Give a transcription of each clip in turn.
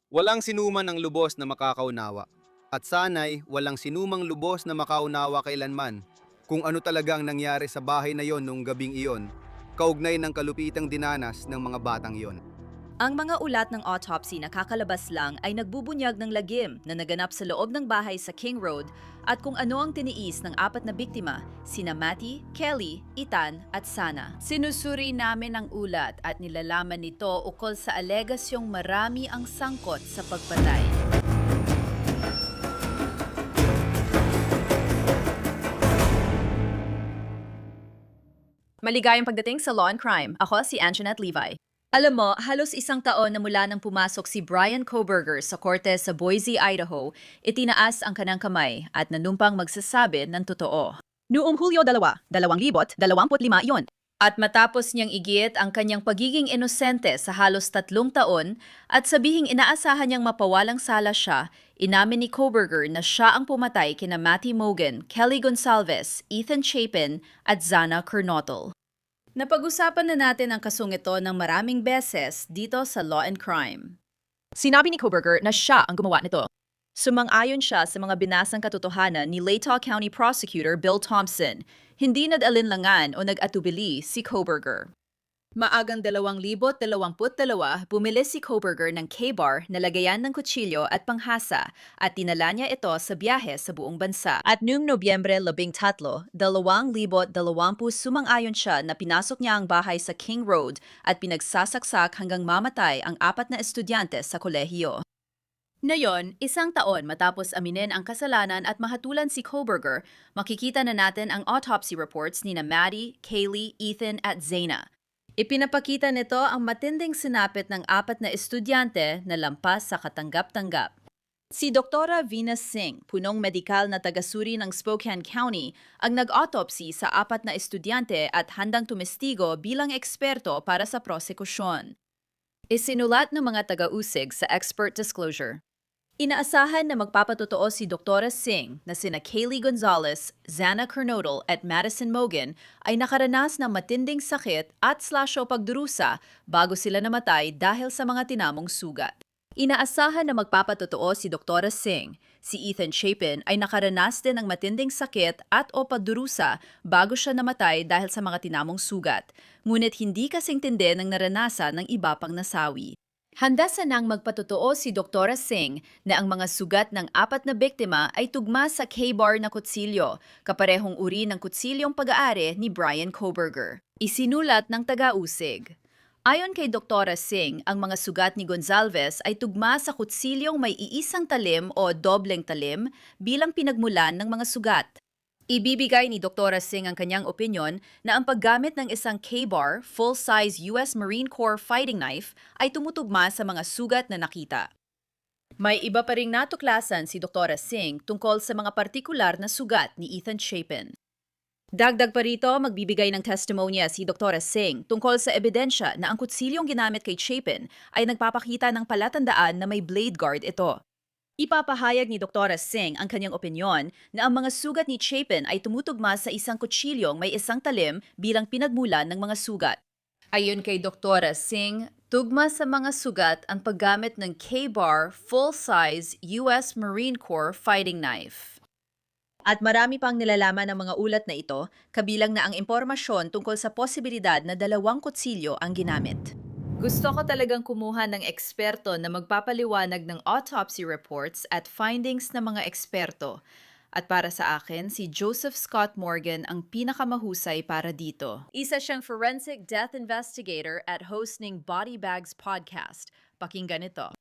Walang sinuman ang lubos na makakaunawa. At sana'y walang sinumang lubos na makaunawa kailanman kung ano talaga ang nangyari sa bahay na yon noong gabing iyon, kaugnay ng kalupitang dinanas ng mga batang iyon. Ang mga ulat ng autopsy na kakalabas lang ay nagbubunyag ng lagim na naganap sa loob ng bahay sa King Road at kung ano ang tiniis ng apat na biktima, sina Matty, Kelly, Ethan at Sana. Sinusuri namin ang ulat at nilalaman nito ukol sa alegasyong marami ang sangkot sa pagpatay. Maligayang pagdating sa Law and Crime. Ako si Anjanette Levi. Alam mo, halos isang taon na mula nang pumasok si Brian Kohberger sa korte sa Boise, Idaho, itinaas ang kanang kamay at nanumpang magsasabi ng totoo. Noong Hulyo 2, 2025 iyon. At matapos niyang igit ang kanyang pagiging inosente sa halos 3 taon at sabihing inaasahan niyang mapawalang sala siya, inamin ni Kohberger na siya ang pumatay kina Matty Mogen, Kelly Gonsalves, Ethan Chapin at Zana Kernotl. Napag-usapan na natin ang kasong ito ng maraming beses dito sa Law and Crime. Sinabi ni Kohberger na siya ang gumawa nito. Sumang-ayon siya sa mga binasang katotohanan ni Latah County Prosecutor Bill Thompson. Hindi nag-alinlangan o nag-atubili si Kohberger. Maagang 2022, bumili si Kohberger ng K-bar na lagayan ng kutsilyo at panghasa at tinala niya ito sa biyahe sa buong bansa. At noong Nobyembre 13, 2020 sumang-ayon siya na pinasok niya ang bahay sa King Road at pinagsasaksak hanggang mamatay ang 4 na estudyante sa kolehiyo. Ngayon, isang taon matapos aminin ang kasalanan at mahatulan si Kohberger, makikita na natin ang autopsy reports ni na Matty, Kaylee, Ethan at Zana. Ipinapakita nito ang matinding sinapit ng 4 na estudyante na lampas sa katanggap-tanggap. Si Dr. Venus Singh, punong medikal na tagasuri ng Spokane County, ang nag-autopsy sa 4 na estudyante at handang tumestigo bilang eksperto para sa prosekusyon. Isinulat ng mga taga-usig sa expert disclosure. Inaasahan na magpapatotoo si Dr. Singh na sina Kaylee Gonzalez, Zana Kernotl at Madison Mogen ay nakaranas ng matinding sakit at slasyo pagdurusa bago sila namatay dahil sa mga tinamong sugat. Inaasahan na magpapatotoo si Dr. Singh. Si Ethan Chapin ay nakaranas din ng matinding sakit at o pagdurusa bago siya namatay dahil sa mga tinamong sugat. Ngunit hindi kasing tindi ng naranasan ng iba pang nasawi. Handa sanang magpatotoo si Dr. Singh na ang mga sugat ng 4 na biktima ay tugma sa K-bar na kutsilyo, kaparehong uri ng kutsilyong pag-aari ni Brian Kohberger. Isinulat ng taga-usig. Ayon kay Dr. Singh, ang mga sugat ni Gonsalves ay tugma sa kutsilyong may iisang talim o dobleng talim bilang pinagmulan ng mga sugat. Ibibigay ni Dr. Singh ang kanyang opinyon na ang paggamit ng isang K-bar, full-size US Marine Corps fighting knife ay tumutugma sa mga sugat na nakita. May iba pa ring natuklasan si Dr. Singh tungkol sa mga partikular na sugat ni Ethan Chapin. Dagdag pa rito, magbibigay ng testimonya si Dr. Singh tungkol sa ebidensya na ang kutsilyong ginamit kay Chapin ay nagpapakita ng palatandaan na may blade guard ito. Ipapahayag ni Dr. Singh ang kanyang opinyon na ang mga sugat ni Chapin ay tumutugma sa isang kutsilyong may isang talim bilang pinagmulan ng mga sugat. Ayon kay Dr. Singh, tugma sa mga sugat ang paggamit ng K-bar full-size US Marine Corps fighting knife. At marami pang nilalaman ng mga ulat na ito, kabilang na ang impormasyon tungkol sa posibilidad na 2 kutsilyo ang ginamit. Gusto ko talagang kumuha ng eksperto na magpapaliwanag ng autopsy reports at findings ng mga eksperto. At para sa akin, si Joseph Scott Morgan ang pinakamahusay para dito. Isa siyang forensic death investigator at host ng Body Bags podcast. Pakinggan ito.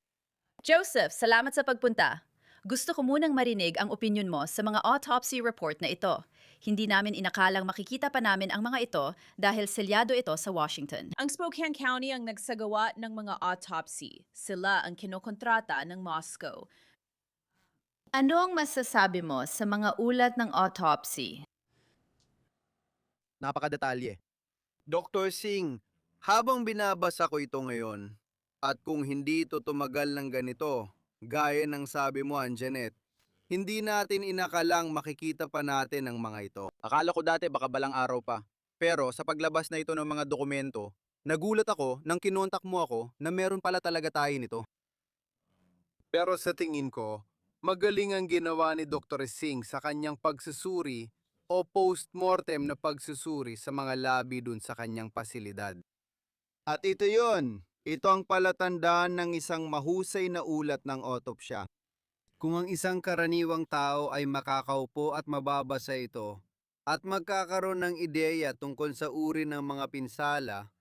Joseph, salamat sa pagpunta. Gusto ko munang marinig ang opinion mo sa mga autopsy report na ito. Hindi namin inakalang makikita pa namin ang mga ito dahil selyado ito sa Washington. Ang Spokane County ang nagsagawa ng mga autopsy. Sila ang kinokontrata ng Moscow. Ano ang masasabi mo sa mga ulat ng autopsy? Napakadetalye. Dr. Singh, habang binabasa ko ito ngayon, at kung hindi ito tumagal ng ganito, gaya ng sabi mo, Anjanette, hindi natin inakalang makikita pa natin ang mga ito. Akala ko dati baka balang araw pa. Pero sa paglabas na ito ng mga dokumento, nagulat ako nang kinontak mo ako na meron pala talaga tayo nito. Pero sa tingin ko, magaling ang ginawa ni Dr. Singh sa kanyang pagsusuri o post-mortem na pagsusuri sa mga labi dun sa kanyang pasilidad. At ito yon. Ito ang palatandaan ng isang mahusay na ulat ng otopsya. Kung ang isang karaniwang tao ay makakaupo at mababasa ito at magkakaroon ng ideya tungkol sa uri ng mga pinsala,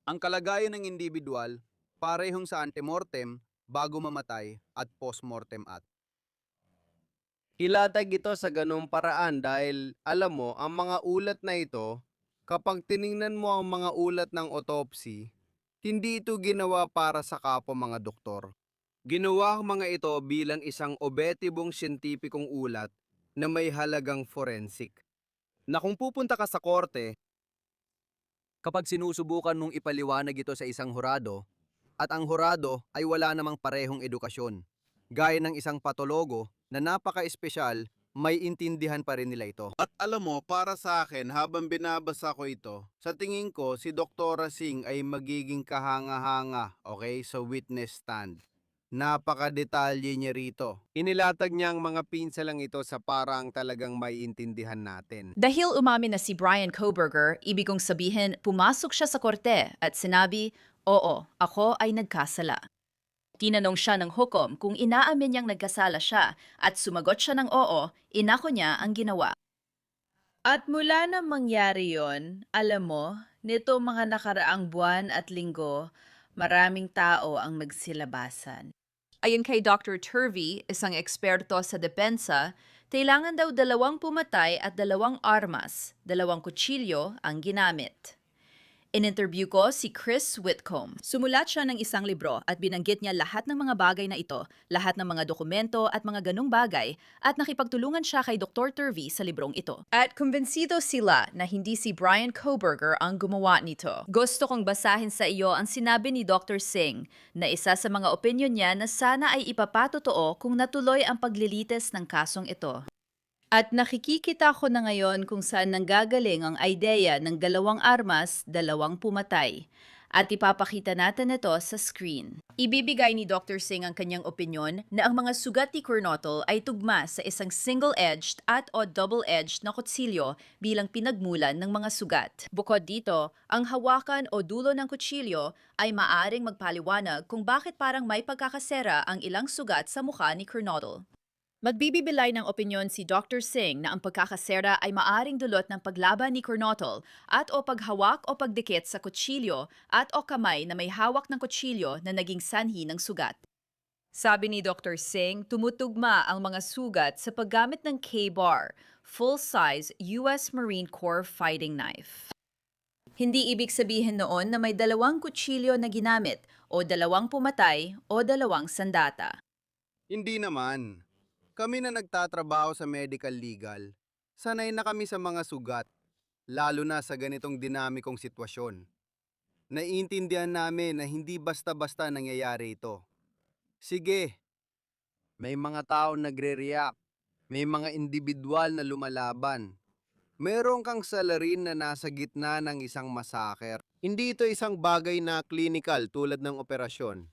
ang kalagayan ng individual parehong sa antemortem, bago mamatay at postmortem at. Ilatag ito sa ganung paraan dahil alam mo ang mga ulat na ito, kapag tiningnan mo ang mga ulat ng autopsy, hindi ito ginawa para sa kapwa mga doktor. Ginawa ang mga ito bilang isang obetibong siyentipikong ulat na may halagang forensic. Na kung pupunta ka sa korte, kapag sinusubukan mong ipaliwanag ito sa isang hurado, at ang hurado ay wala namang parehong edukasyon, gaya ng isang patologo na napaka-espesyal, may intindihan pa rin nila ito. At alam mo, para sa akin, habang binabasa ko ito, sa tingin ko si Dr. Singh ay magiging kahanga-hanga, okay, sa witness stand. Napaka-detalye niya rito. Inilatag niya ang mga pinsalang ito sa parang talagang may intindihan natin. Dahil umamin na si Brian Kohberger, ibig kong sabihin pumasok siya sa korte at sinabi, "Oo, ako ay nagkasala." Tinanong siya ng hukom kung inaamin niyang nagkasala siya at sumagot siya ng oo, inako niya ang ginawa. At mula na mangyari yon, alam mo, nito mga nakaraang buwan at linggo, maraming tao ang nagsilabasan. Ayon kay Dr. Turvey, isang eksperto sa depensa, kailangan daw 2 pumatay at 2 armas, 2 kutsilyo ang ginamit. In-interview ko si Chris Whitcomb. Sumulat siya ng isang libro at binanggit niya lahat ng mga bagay na ito, lahat ng mga dokumento at mga ganong bagay, at nakipagtulungan siya kay Dr. Turvey sa librong ito. At kumbinsido sila na hindi si Brian Kohberger ang gumawa nito. Gusto kong basahin sa iyo ang sinabi ni Dr. Singh na isa sa mga opinyon niya na sana ay ipapatotoo kung natuloy ang paglilitis ng kasong ito. At nakikikita ko na ngayon kung saan nanggagaling ang ideya ng 2 armas, 2 pumatay. At ipapakita natin ito sa screen. Ibibigay ni Dr. Singh ang kanyang opinyon na ang mga sugat ni Kernotl ay tugma sa isang single-edged at o double-edged na kutsilyo bilang pinagmulan ng mga sugat. Bukod dito, ang hawakan o dulo ng kutsilyo ay maaring magpaliwanag kung bakit parang may pagkakasera ang ilang sugat sa mukha ni Kernotl. Magbibibilay ng opinyon si Dr. Singh na ang pagkakasera ay maaring dulot ng paglaban ni Kernotl at o paghawak o pagdikit sa kutsilyo at o kamay na may hawak ng kutsilyo na naging sanhi ng sugat. Sabi ni Dr. Singh, tumutugma ang mga sugat sa paggamit ng K-bar, full-size US Marine Corps fighting knife. Hindi ibig sabihin noon na may 2 kutsilyo na ginamit o 2 pumatay o 2 sandata. Hindi naman. Kami na nagtatrabaho sa medical legal, sanay na kami sa mga sugat, lalo na sa ganitong dinamikong sitwasyon. Naiintindihan namin na hindi basta-basta nangyayari ito. Sige, may mga tao nagre-react, may mga individual na lumalaban. Meron kang salarin na nasa gitna ng isang massacre. Hindi ito isang bagay na clinical tulad ng operasyon.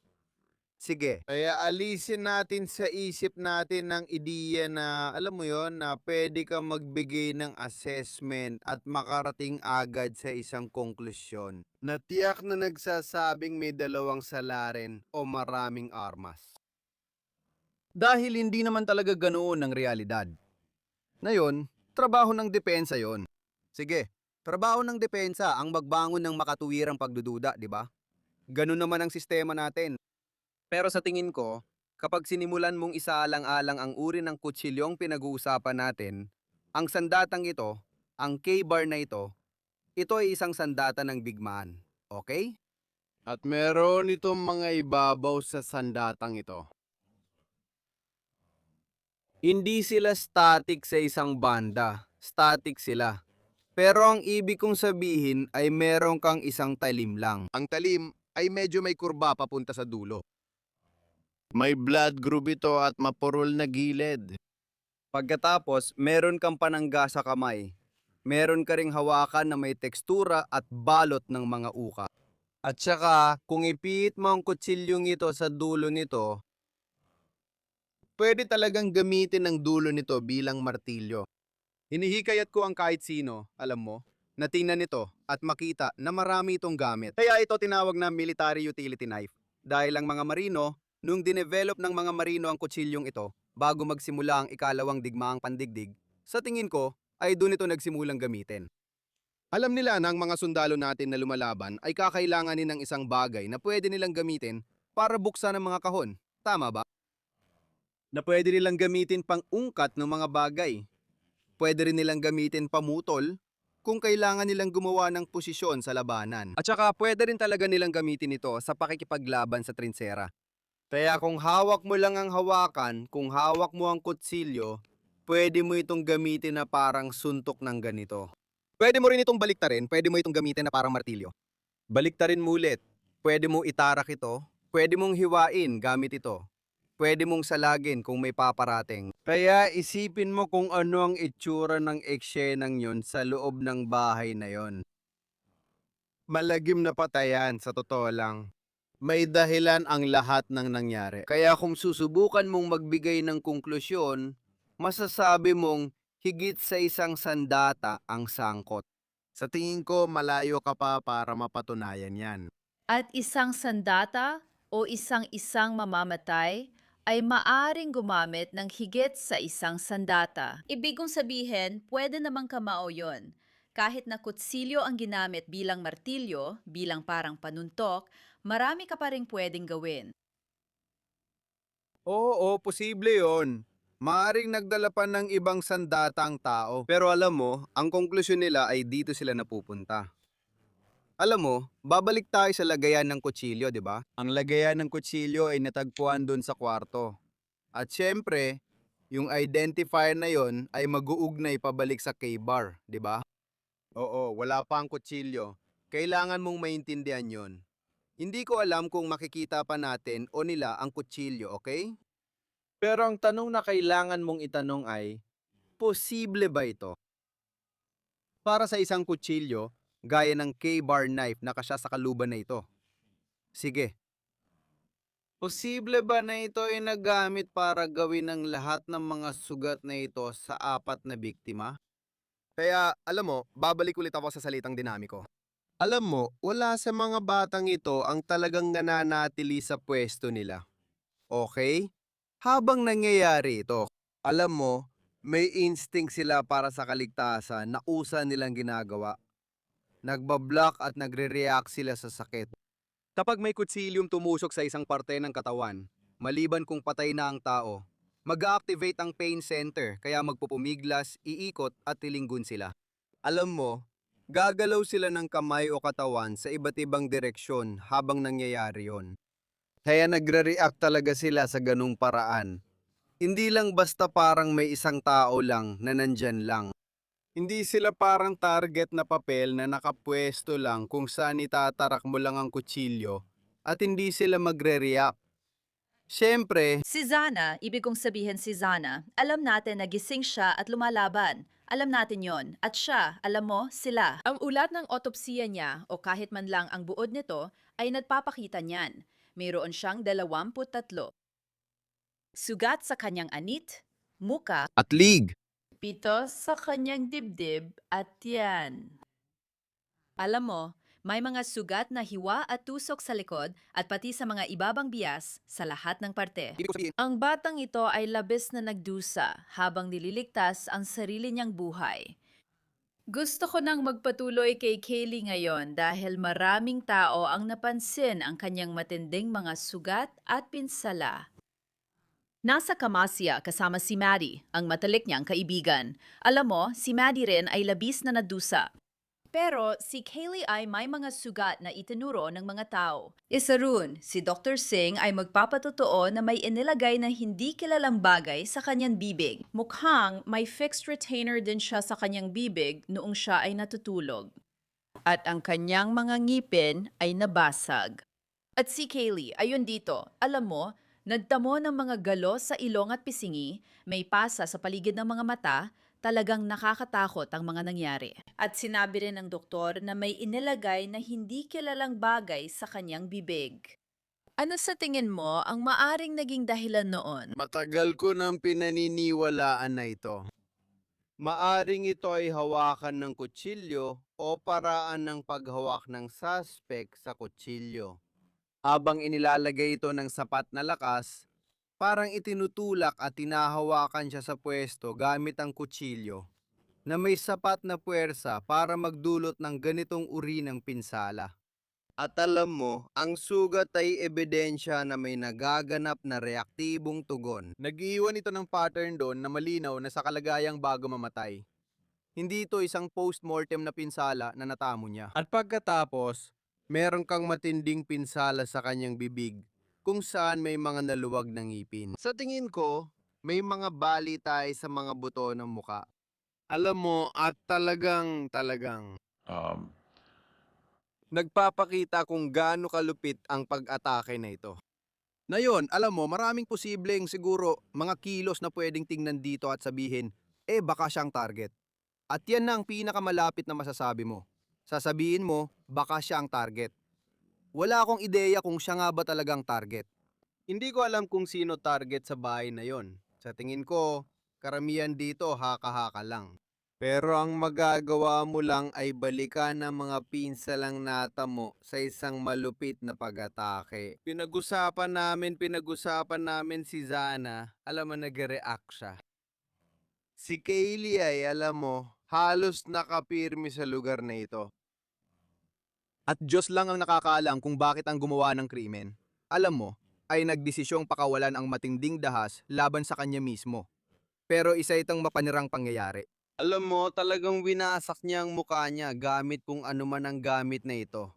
Sige, kaya alisin natin sa isip natin ng ideya na, alam mo yon, na pwede kang magbigay ng assessment at makarating agad sa isang konklusyon na tiyak na nagsasabing may 2 salarin o maraming armas. Dahil hindi naman talaga ganoon ang realidad. Ngayon, trabaho ng depensa yon. Sige, trabaho ng depensa ang magbangon ng makatuwirang pagdududa, di ba? Ganun naman ang sistema natin. Pero sa tingin ko, kapag sinimulan mong isaalang-alang ang uri ng kutsilyong pinag-uusapan natin, ang sandatang ito, ang K-bar na ito ay isang sandata ng bigmaan. Okay? At meron itong mga ibabaw sa sandatang ito. Hindi sila static sa isang banda. Static sila. Pero ang ibig kong sabihin ay meron kang isang talim lang. Ang talim ay medyo may kurba papunta sa dulo. May blood groove ito at mapurol na gilid. Pagkatapos, meron kang panangga sa kamay. Meron ka ring hawakan na may tekstura at balot ng mga uka. At saka, kung ipihit mo ang kutsilyong ito sa dulo nito, pwede talagang gamitin ang dulo nito bilang martilyo. Hinihikayat ko ang kahit sino, alam mo, na tingnan ito at makita na marami itong gamit. Kaya ito tinawag na military utility knife. Dahil ang mga marino, nung dinevelop ng mga marino ang kutsilyong ito, bago magsimula ang ikalawang digmaang pandigdig, sa tingin ko, ay doon ito nagsimulang gamitin. Alam nila na ang mga sundalo natin na lumalaban ay kakailanganin ng isang bagay na pwede nilang gamitin para buksan ang mga kahon. Tama ba? Na pwede nilang gamitin pang ungkat ng mga bagay. Pwede rin nilang gamitin pamutol kung kailangan nilang gumawa ng posisyon sa labanan. At saka pwede rin talaga nilang gamitin ito sa pakikipaglaban sa trinsera. Kaya kung hawak mo lang ang hawakan, kung hawak mo ang kutsilyo, pwede mo itong gamitin na parang suntok ng ganito. Pwede mo rin itong baliktarin, pwede mo itong gamitin na parang martilyo. Baliktarin mo ulit. Pwede mo itarak ito, pwede mong hiwain gamit ito. Pwede mong salagin kung may paparating. Kaya isipin mo kung ano ang itsura ng eksenang yon sa loob ng bahay na yon. Malagim na patayan, sa totoo lang. May dahilan ang lahat ng nangyari. Kaya kung susubukan mong magbigay ng konklusyon, masasabi mong higit sa isang sandata ang sangkot. Sa tingin ko, malayo ka pa para mapatunayan yan. At isang sandata o isang-isang mamamatay ay maaring gumamit ng higit sa isang sandata. Ibig kong sabihin, pwede namang kamao yon. Kahit na kutsilyo ang ginamit bilang martilyo, bilang parang panuntok, marami ka pa rin pwedeng gawin. Oo, posible yon. Maaring nagdala pa ng ibang sandata ang tao. Pero alam mo, ang konklusyon nila ay dito sila napupunta. Alam mo, babalik tayo sa lagayan ng kutsilyo, di ba? Ang lagayan ng kutsilyo ay natagpuan doon sa kwarto. At syempre, yung identifier na yon ay mag-uugnay pabalik sa K-bar, di ba? Oo, wala pa ang kutsilyo. Kailangan mong maintindihan yon. Hindi ko alam kung makikita pa natin o nila ang kutsilyo, okay? Pero ang tanong na kailangan mong itanong ay, posible ba ito? Para sa isang kutsilyo, gaya ng K-bar knife na kasya sa kaluban na ito. Sige. Posible ba na ito ay nagamit para gawin ang lahat ng mga sugat na ito sa 4 na biktima? Kaya, alam mo, babalik ulit ako sa salitang dinamiko. Alam mo, wala sa mga batang ito ang talagang nananatili sa pwesto nila. Okay? Habang nangyayari ito, alam mo, may instinct sila para sa kaligtasan na usa nilang ginagawa. Nagbablock at nagre-react sila sa sakit. Kapag may kutsilyong tumusok sa isang parte ng katawan, maliban kung patay na ang tao, mag-activate ang pain center kaya magpupumiglas, iikot at tilinggun sila. Alam mo, gagalaw sila ng kamay o katawan sa iba't ibang direksyon habang nangyayari yon. Kaya nagre-react talaga sila sa ganung paraan. Hindi lang basta parang may isang tao lang na nandyan lang. Hindi sila parang target na papel na nakapwesto lang kung saan itatarak mo lang ang kutsilyo at hindi sila magre-react. Siyempre, Si Zana, ibig kong sabihin si Zana, alam natin na gising siya at lumalaban. Alam natin yon. At siya, alam mo, sila. Ang ulat ng otopsiya niya o kahit man lang ang buod nito ay nagpapakita niyan. Mayroon siyang 23 sugat sa kanyang anit, muka, at league. 7 sa kanyang dibdib at tiyan. alam mo, may mga sugat na hiwa at tusok sa likod at pati sa mga ibabang bias sa lahat ng parte. Ibig ko sabihin, Ang batang ito ay labis na nagdusa habang nililigtas ang sarili niyang buhay. Gusto ko nang magpatuloy kay Kaylee ngayon dahil maraming tao ang napansin ang kanyang matinding mga sugat at pinsala. Nasa Kamasya kasama si Maddie, ang matalik niyang kaibigan. Alam mo, si Maddie rin ay labis na nadusa. Pero si Kaylee ay may mga sugat na itinuro ng mga tao. Isa rin, si Dr. Singh ay magpapatotoo na may inilagay na hindi kilalang bagay sa kanyang bibig. Mukhang may fixed retainer din siya sa kanyang bibig noong siya ay natutulog. At ang kanyang mga ngipin ay nabasag. At si Kaylee, ayun dito, alam mo, nagtamo ng mga galo sa ilong at pisingi, may pasa sa paligid ng mga mata, Talagang nakakatakot ang mga nangyari. At sinabi rin ng doktor na may inilagay na hindi kilalang bagay sa kanyang bibig. Ano sa tingin mo ang maaring naging dahilan noon? Matagal ko nang pinaniniwalaan na ito. Maaring ito ay hawakan ng kutsilyo o paraan ng paghawak ng suspect sa kutsilyo. Habang inilalagay ito ng sapat na lakas, parang itinutulak at tinahawakan siya sa pwesto gamit ang kutsilyo na may sapat na puwersa para magdulot ng ganitong uri ng pinsala. At alam mo, ang sugat ay ebidensya na may nagaganap na reaktibong tugon. Nag-iwan ito ng pattern doon na malinaw na sa kalagayang bago mamatay. Hindi ito isang post-mortem na pinsala na natamo niya. At pagkatapos, meron kang matinding pinsala sa kanyang bibig kung saan may mga naluwag ng ngipin. Sa tingin ko, may mga bali tayo sa mga buto ng muka. Alam mo, at talagang Um, nagpapakita kung gaano kalupit ang pag-atake na ito. Na yun, alam mo, maraming posibleng siguro mga kilos na pwedeng tingnan dito at sabihin, baka siyang target. At yan na ang pinakamalapit na masasabi mo. Sasabihin mo, baka siya ang target. Wala akong ideya kung siya nga ba talagang target. Hindi ko alam kung sino target sa bahay na yon. Sa tingin ko, karamihan dito haka-haka lang. Pero ang magagawa mo lang ay balikan ang mga pinsalang natamo sa isang malupit na pag-atake. Pinag-usapan namin si Zana, alam mo nag-react siya. Si Kaylee ay alam mo, halos nakapirmi sa lugar na ito. At Diyos lang ang nakakaalam kung bakit ang gumawa ng krimen. Alam mo, ay nagdesisyong pakawalan ang matinding dahas laban sa kanya mismo. Pero isa itong mapanirang pangyayari. Alam mo, talagang winasak niya ang mukha niya gamit kung ano man ang gamit na ito.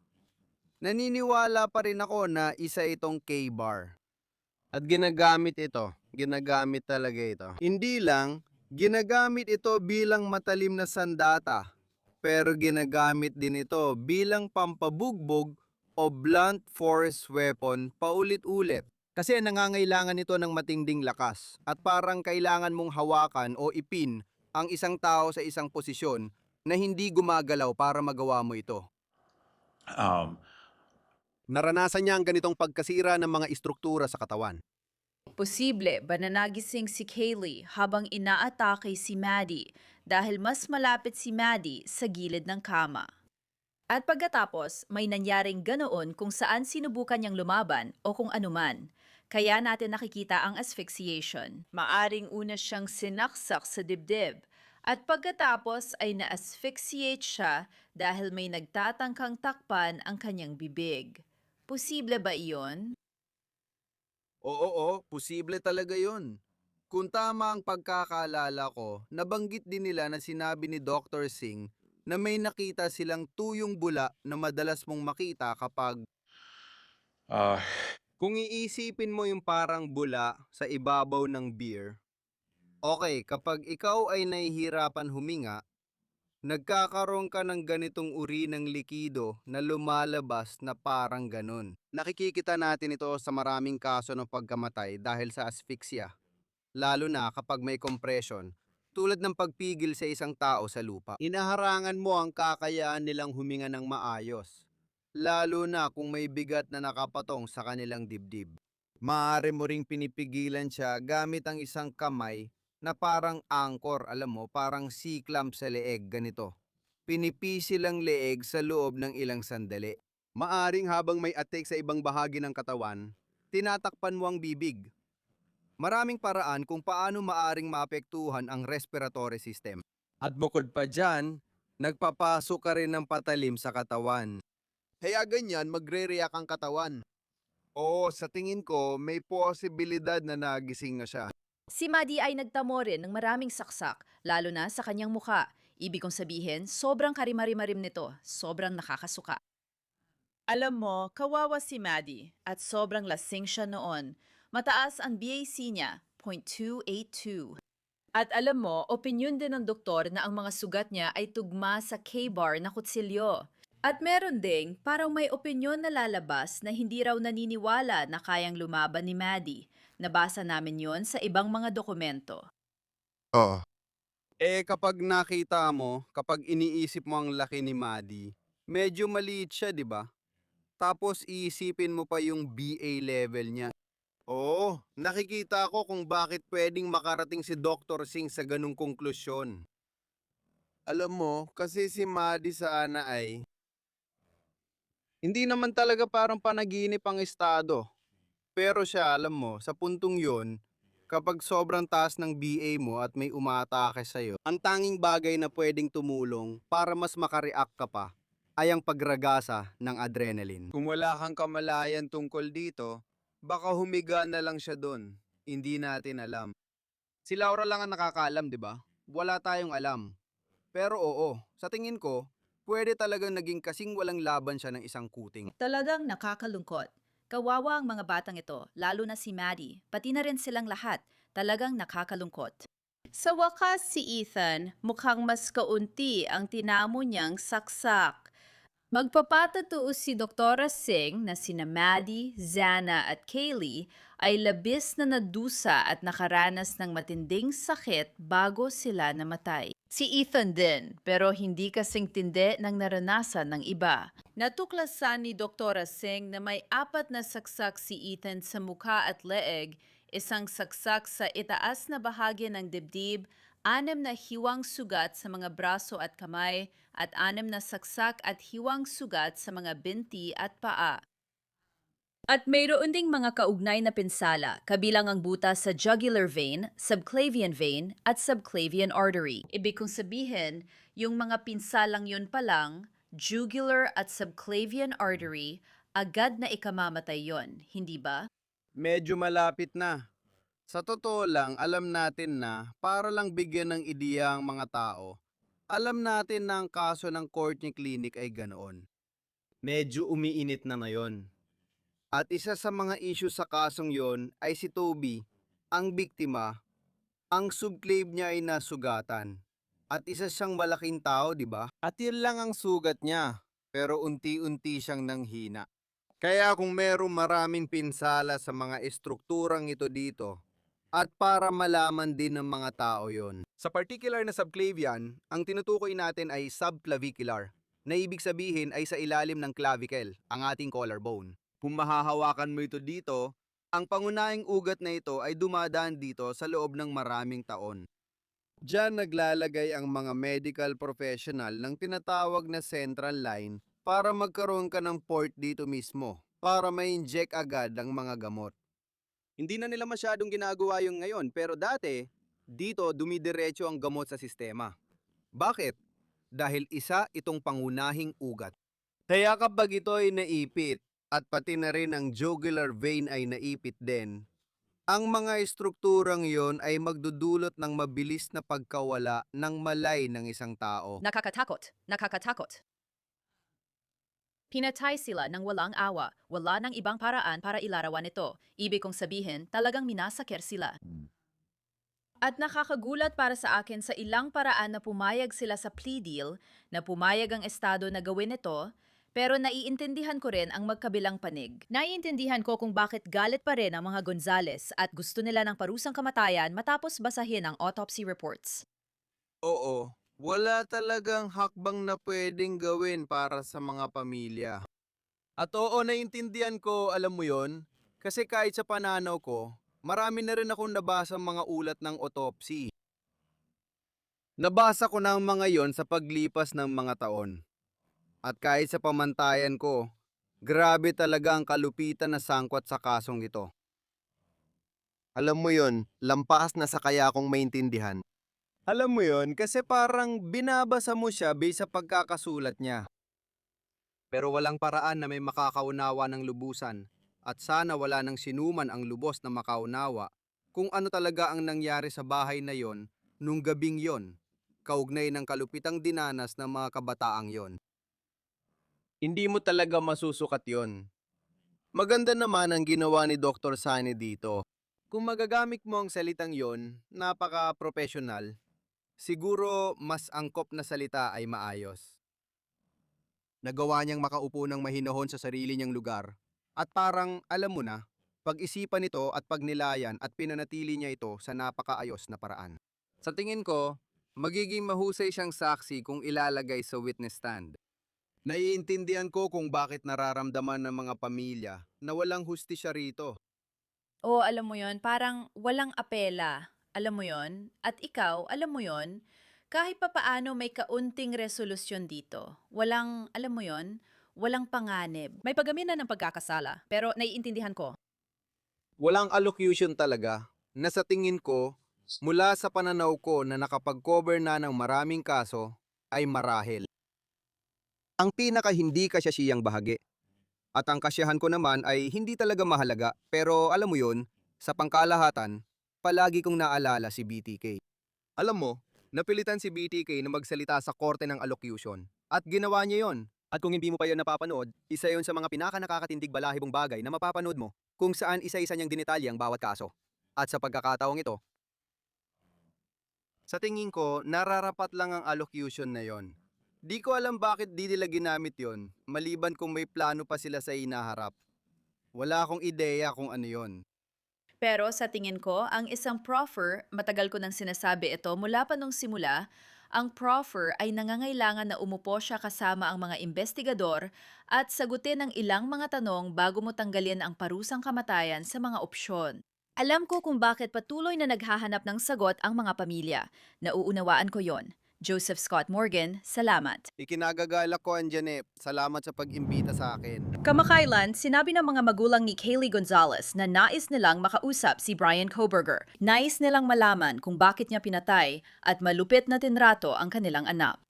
Naniniwala pa rin ako na isa itong K-bar. At ginagamit talaga ito. Hindi lang, ginagamit ito bilang matalim na sandata, pero ginagamit din ito bilang pampabugbog o blunt force weapon paulit-ulit. Kasi nangangailangan ito ng matinding lakas at parang kailangan mong hawakan o ipin ang isang tao sa isang posisyon na hindi gumagalaw para magawa mo ito. um, Naranasan niya ang ganitong pagkasira ng mga istruktura sa katawan. Posible ba na nagising si Kaylee habang inaatake si Maddie dahil mas malapit si Maddie sa gilid ng kama? At pagkatapos, may nangyaring ganoon kung saan sinubukan niyang lumaban o kung anuman. Kaya natin nakikita ang asphyxiation. Maaring una siyang sinaksak sa dibdib at pagkatapos ay na-asphyxiate siya dahil may nagtatangkang takpan ang kanyang bibig. Posible ba iyon? Oo, posible talaga yun. Kung tama ang pagkakaalala ko, nabanggit din nila na sinabi ni Dr. Singh na may nakita silang tuyong bula na madalas mong makita kapag uh, kung iisipin mo yung parang bula sa ibabaw ng beer. Okay, kapag ikaw ay nahihirapan huminga, nagkakaroon ka ng ganitong uri ng likido na lumalabas na parang ganun. Nakikita natin ito sa maraming kaso ng pagkamatay dahil sa asphyxia, lalo na kapag may compression, tulad ng pagpigil sa isang tao sa lupa. Inaharangan mo ang kakayaan nilang huminga ng maayos, lalo na kung may bigat na nakapatong sa kanilang dibdib. Maaari mo ring pinipigilan siya gamit ang isang kamay na parang angkor, alam mo, parang C-clamp sa leeg, ganito. Pinipisil ang leeg sa loob ng ilang sandali. Maaring habang may attack sa ibang bahagi ng katawan, tinatakpan mo ang bibig. Maraming paraan kung paano maaring maapektuhan ang respiratory system. At bukod pa dyan, nagpapasok ka rin ng patalim sa katawan. Kaya ganyan, magre-react ang katawan. Oo, sa tingin ko, may posibilidad na nagising na siya. Si Maddie ay nagtamo rin ng maraming saksak, lalo na sa kanyang muka. Ibig kong sabihin, sobrang karimari-marim nito, sobrang nakakasuka. Alam mo, kawawa si Maddie at sobrang lasing siya noon. Mataas ang BAC niya, 0.282. At alam mo, opinyon din ng doktor na ang mga sugat niya ay tugma sa K-bar na kutsilyo. At meron ding parang may opinyon na lalabas na hindi raw naniniwala na kayang lumaban ni Maddie. Nabasa namin yon sa ibang mga dokumento. Oo. Kapag nakita mo, kapag iniisip mo ang laki ni Maddie, medyo maliit siya, di ba? Tapos iisipin mo pa yung BA level niya. Oo, nakikita ko kung bakit pwedeng makarating si Dr. Singh sa ganung konklusyon. Alam mo, kasi si Maddie sana ay hindi naman talaga parang panaginip ang estado. Pero siya, alam mo, sa puntong yon, kapag sobrang taas ng BA mo at may umaatake sa'yo, ang tanging bagay na pwedeng tumulong para mas makareact ka pa ay ang pagragasa ng adrenaline. Kung wala kang kamalayan tungkol dito, baka humiga na lang siya doon. Hindi natin alam. Si Laura lang ang nakakaalam, di ba? Wala tayong alam. Pero oo, sa tingin ko, pwede talagang naging kasing walang laban siya ng isang kuting. Talagang nakakalungkot. Kawawa ang mga batang ito, lalo na si Maddie. Pati na rin silang lahat. Talagang nakakalungkot. Sa wakas si Ethan, mukhang mas kaunti ang tinamo niyang saksak. Magpapatotoo si Dr. Singh na sina Maddie, Zana at Kaylee ay labis na nadusa at nakaranas ng matinding sakit bago sila namatay. Si Ethan din, pero hindi kasing tindi ng naranasan ng iba. Natuklasan ni Dr. Singh na may 4 na saksak si Ethan sa mukha at leeg, isang saksak sa itaas na bahagi ng dibdib, 6 na hiwang sugat sa mga braso at kamay, at 6 na saksak at hiwang sugat sa mga binti at paa. At mayroon ding mga kaugnay na pinsala, kabilang ang butas sa jugular vein, subclavian vein, at subclavian artery. Ibig kong sabihin, yung mga pinsalang yun pa lang, jugular at subclavian artery, agad na ikamamatay yon, hindi ba? Medyo malapit na. Sa totoo lang, alam natin na para lang bigyan ng ideya ang mga tao, alam natin na ang kaso ng Courtney Clinic ay ganoon. Medyo umiinit na ngayon. At isa sa mga issue sa kasong yon ay si Toby, ang biktima, ang subclave niya ay nasugatan. At isa siyang malaking tao, di ba? At yun lang ang sugat niya, pero unti-unti siyang nanghina. Kaya kung merong maraming pinsala sa mga estrukturang ito dito, at para malaman din ng mga tao yon. Sa particular na subclavian, ang tinutukoy natin ay subclavicular, na ibig sabihin ay sa ilalim ng clavicle, ang ating collarbone. Kung mahahawakan mo ito dito, ang pangunahing ugat na ito ay dumadaan dito sa loob ng maraming taon. Diyan naglalagay ang mga medical professional ng tinatawag na central line para magkaroon ka ng port dito mismo para ma-inject agad ang mga gamot. Hindi na nila masyadong ginagawa yung ngayon pero dati, dito dumidiretso ang gamot sa sistema. Bakit? Dahil isa itong pangunahing ugat. Kaya kapag ito ay naipit at pati na rin ang jugular vein ay naipit din, ang mga estrukturang yon ay magdudulot ng mabilis na pagkawala ng malay ng isang tao. Nakakatakot. Nakakatakot. Pinatay sila ng walang awa. Wala ng ibang paraan para ilarawan ito. Ibig kong sabihin, talagang minasakir sila. At nakakagulat para sa akin sa ilang paraan na pumayag sila sa plea deal, na pumayag ang estado na gawin ito, pero naiintindihan ko rin ang magkabilang panig. Naiintindihan ko kung bakit galit pa rin ang mga Gonzales at gusto nila ng parusang kamatayan matapos basahin ang autopsy reports. Oo, wala talagang hakbang na pwedeng gawin para sa mga pamilya. At oo, naiintindihan ko, alam mo yon, kasi kahit sa pananaw ko, marami na rin akong nabasa mga ulat ng autopsy. Nabasa ko na ang mga yon sa paglipas ng mga taon. At kahit sa pamantayan ko, grabe talaga ang kalupitan na sangkot sa kasong ito. Alam mo yon, lampas na sa kaya kong maintindihan. Alam mo yon, kasi parang binabasa mo siya based sa pagkakasulat niya. Pero walang paraan na may makakaunawa ng lubusan at sana wala nang sinuman ang lubos na makaunawa kung ano talaga ang nangyari sa bahay na yon nung gabing yon, kaugnay ng kalupitang dinanas ng mga kabataang yon. Hindi mo talaga masusukat yon. Maganda naman ang ginawa ni Dr. Sani dito. Kung magagamit mo ang salitang yon, napaka-professional, siguro mas angkop na salita ay maayos. Nagawa niyang makaupo ng mahinahon sa sarili niyang lugar. At parang, alam mo na, pag-isipan ito at pagnilayan at pinanatili niya ito sa napakaayos na paraan. Sa tingin ko, Magiging mahusay siyang saksi kung ilalagay sa witness stand. Naiintindihan ko kung bakit nararamdaman ng mga pamilya na walang hustisya rito. O alam mo yon, parang walang apela. Alam mo yon? At ikaw, alam mo yon? Kahit papaano may kaunting resolusyon dito. Walang, alam mo yon? Walang panganib. May pagaminan ng pagkakasala, pero naiintindihan ko. Walang allocution talaga na sa tingin ko, mula sa pananaw ko na nakapag-cover na ng maraming kaso, ay marahil. Ang pinaka hindi kasyasiyang bahagi. At ang kasyahan ko naman ay hindi talaga mahalaga, pero alam mo yun, sa pangkalahatan, palagi kong naalala si BTK. Alam mo, napilitan si BTK na magsalita sa korte ng allocution. At ginawa niya yon. At kung hindi mo pa yon napapanood, isa yon sa mga pinaka-nakakatindig balahibong bagay na mapapanood mo kung saan isa-isa niyang dinitalye ang bawat kaso. At sa pagkakataong ito, sa tingin ko, nararapat lang ang allocution na yon. Di ko alam bakit di nila ginamit yon, maliban kung may plano pa sila sa inaharap. Wala akong ideya kung ano yon. Pero sa tingin ko, ang isang proffer, matagal ko nang sinasabi ito mula pa nung simula, ang proffer ay nangangailangan na umupo siya kasama ang mga investigador at sagutin ang ilang mga tanong bago mo tanggalin ang parusang kamatayan sa mga opsyon. Alam ko kung bakit patuloy na naghahanap ng sagot ang mga pamilya. Nauunawaan ko yon. Joseph Scott Morgan, salamat. Ikinagagala ko, Anjanep. Salamat sa pag-imbita sa akin. Kamakailan, sinabi ng mga magulang ni Kaylee Gonzalez na nais nilang makausap si Brian Kohberger. Nais nilang malaman kung bakit niya pinatay at malupit na tinrato ang kanilang anak.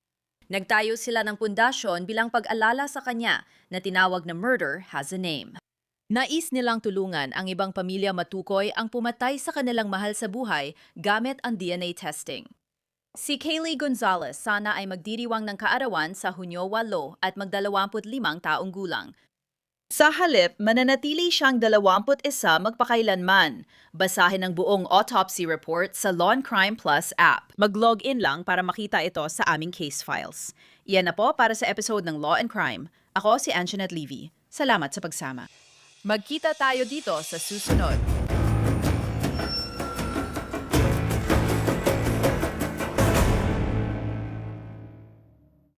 Nagtayo sila ng pundasyon bilang pag-alala sa kanya na tinawag na Murder Has a Name. Nais nilang tulungan ang ibang pamilya matukoy ang pumatay sa kanilang mahal sa buhay gamit ang DNA testing. Si Kaylee Gonzalez sana ay magdiriwang ng kaarawan sa Hunyo 8 at mag-25 taong gulang. Sa halip, mananatili siyang 21 magpakailanman. Basahin ang buong autopsy report sa Law and Crime Plus app. Mag-log in lang para makita ito sa aming case files. Iyan na po para sa episode ng Law and Crime. Ako si Anjanette Levy. Salamat sa pagsama. Magkita tayo dito sa susunod.